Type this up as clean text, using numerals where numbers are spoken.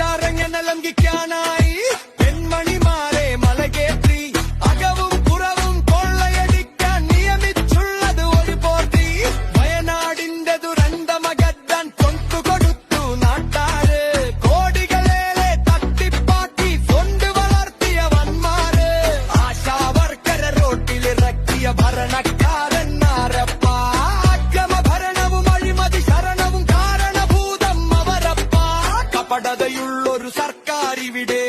ഭ്രഷ്ടാചാരങ്ങനെ ലംഘിക്കാനായി പെൺമണിമാരെ മലകേറ്റി അകവും പുറവും കൊള്ളയടിക്കാൻ നിയമിച്ചുള്ളത് ഒരു പോറ്റി. വയനാടിന്റെ ദുരന്തമകറ്റാൻ കൊണ്ടുകൊടുത്തു നാട്ടാര്. കോടികളേറെ തട്ടിപ്പാക്കി കൊണ്ട് വളർത്തിയ വന്മാര്. ആശാവർക്കരെ റോട്ടിലിറക്കിയ ഭരണക്കാരന്മാരപ്പ. അക്രമ ഭരണവും അഴിമതി ശരണവും കാരണഭൂതം അവരപ്പ. കപടതയുള്ളൊരു സർക്കാർ ഇവിടെ